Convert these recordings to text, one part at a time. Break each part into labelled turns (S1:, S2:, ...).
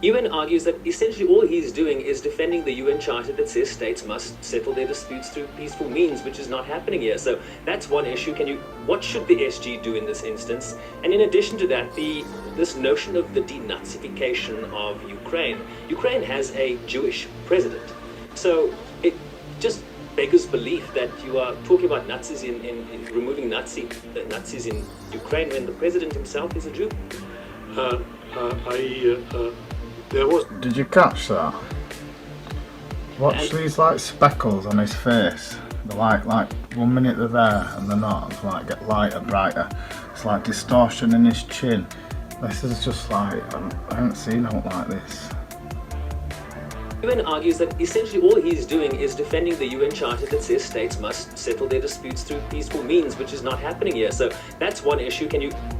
S1: UN argues that essentially all he's doing is defending the UN Charter that says states must settle their disputes through peaceful means, which is not happening here. So that's one issue. What should the SG do in this instance? And in addition to that, this notion of the denazification of Ukraine. Ukraine has a Jewish president. So it just beggars belief that you are talking about Nazis in removing Nazis in Ukraine when the president himself is a Jew.
S2: Did you catch that? Watch these like speckles on his face. They're like 1 minute they're there and they're not. It's like get lighter, brighter. It's like distortion in his chin. This is just like, I haven't seen out like this.
S1: UN argues that essentially all he's doing is defending the UN Charter that says states must settle their disputes through peaceful means, which is not happening here. So that's one issue.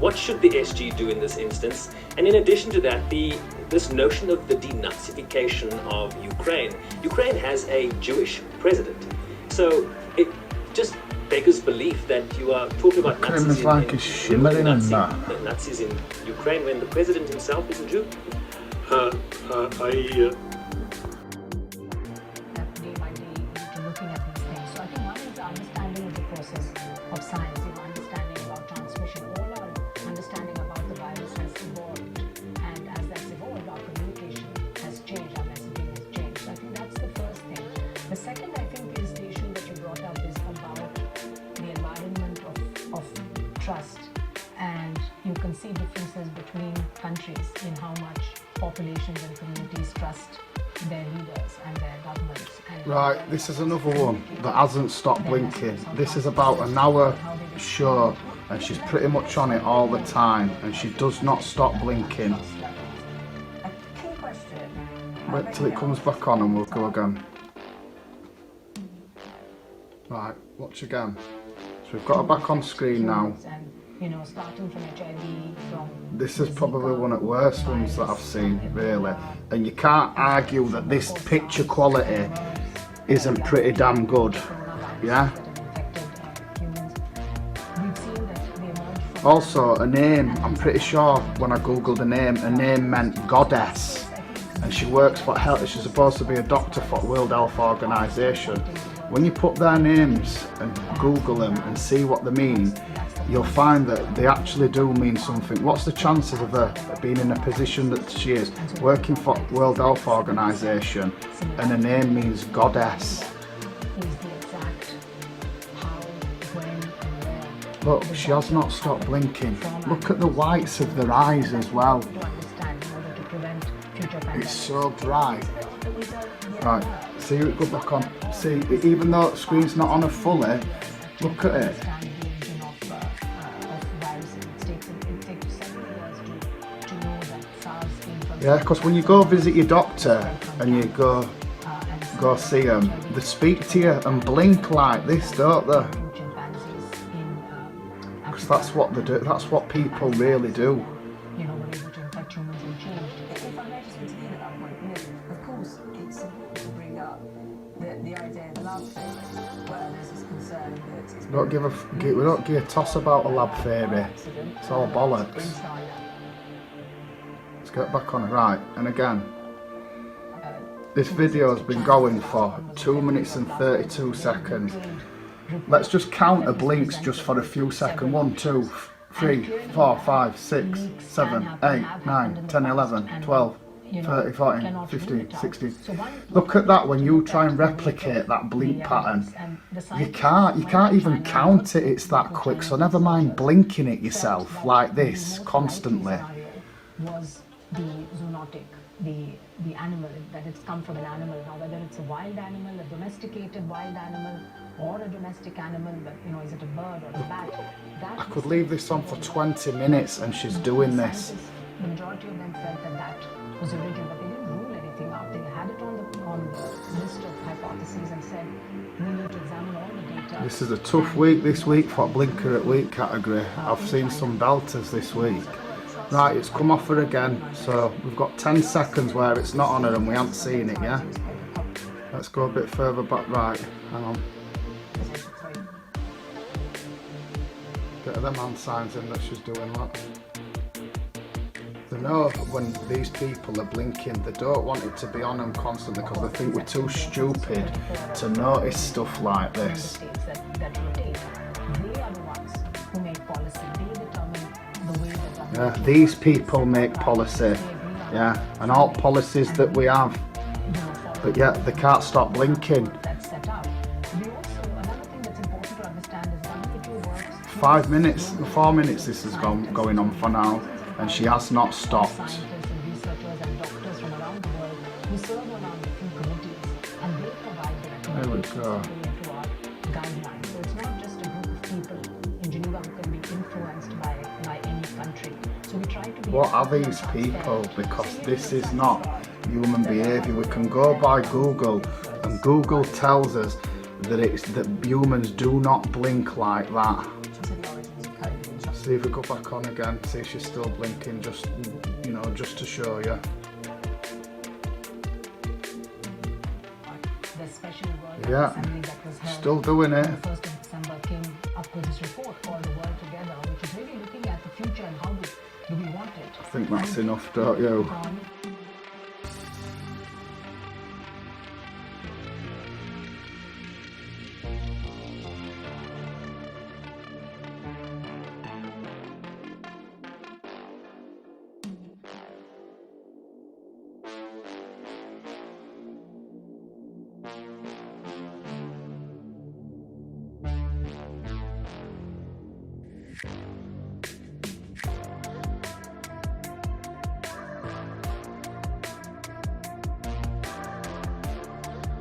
S1: What should the SG do in this instance? And in addition to that, this notion of the denazification of Ukraine. Ukraine has a Jewish president. So it just beggars belief that you are talking about Nazis Nazis in Ukraine when the president himself is a Jew.
S3: Of science, understanding about transmission, all our understanding about the virus has evolved, and as that's evolved, our communication has changed, our messaging has changed. So I think that's the first thing. The second, I think, is the issue that you brought up is about the environment of trust, and you can see differences between countries in how much populations and communities trust their leaders and their governments.
S2: Right, this is another one that hasn't stopped blinking. This is about an hour show and she's pretty much on it all the time and she does not stop blinking. Wait till it comes back on and we'll go again. Right, watch again. So we've got her back on screen now. This is probably one of the worst ones that I've seen, really. And you can't argue that this picture quality isn't pretty damn good, yeah? Also, a name, I'm pretty sure when I googled her name meant goddess. And she works for health, she's supposed to be a doctor for World Health Organization. When you put their names and Google them and see what they mean, you'll find that they actually do mean something. What's the chances of her being in a position that she is, working for World Health Organization, and her name means goddess? Look, she has not stopped blinking. Look at the whites of their eyes as well. It's so bright. Right, see it go back on. See, even though the screen's not on her fully, look at it. Yeah, because when you go visit your doctor and you go see them, they speak to you and blink like this, don't they? Because that's what they do. That's what people really do.
S3: Of course, it's important to bring up the idea of lab theory, where this is concerned that
S2: We don't give a toss about a lab theory. It's all bollocks. Let's get back on it. Right, and again, this video has been going for 2 minutes and 32 seconds. Let's just count the blinks just for a few seconds. 1, 2, 3, 4, 5, 6, 7, 8, 9, 10, 11, 12, 30, 14, 15, 16. Look at that when you try and replicate that blink pattern. You can't even count it, it's that quick. So never mind blinking it yourself like this constantly.
S3: Was the zoonotic, the animal, that it's come from an animal. Now whether it's a wild animal, a domesticated wild animal, or a domestic animal, but is it a bird or a bat?
S2: I could leave this on for 20 minutes and she's doing this.
S3: The majority of them felt that was origin, but they didn't rule anything out. They had it on the list of hypotheses and said, we need to examine all the data.
S2: This is a tough week this week for Blinker at Week category. I've seen some belters this week. Right, it's come off her again, so we've got 10 seconds where it's not on her and we haven't seen it, yeah? Let's go a bit further back, right, hang on. Get her them hand signs in that she's doing that. They know when these people are blinking, they don't want it to be on them constantly because they think we're too stupid to notice stuff like this.
S3: That rotate. They are the ones who make policy. They determine the way that
S2: Yeah, these people make policy. Yeah, and all policies that we have. But yet they can't stop blinking.
S3: that's set up. We also, another thing that's important to understand is WHO works
S2: 5 minutes, 4 minutes this is going on for now, and she has not stopped.
S3: scientists and researchers and doctors from around the world who serve on our different committees, and they provide the
S2: There we
S3: recommendations
S2: go.
S3: according to our guidelines. So it's not just a group of people in Geneva who can be influenced by any country. So we try to be
S2: What are these people? Because this is not human behaviour. We can go by Google, and Google tells us that humans do not blink like that. See if we go back on again, see if she's still blinking, just to show you.
S3: The special World
S2: Yeah,
S3: Assembly that was held
S2: still doing it.
S3: on the 1st of December came up with this report called The World Together, which is really looking at the future and how do we want it.
S2: I think that's enough, don't you?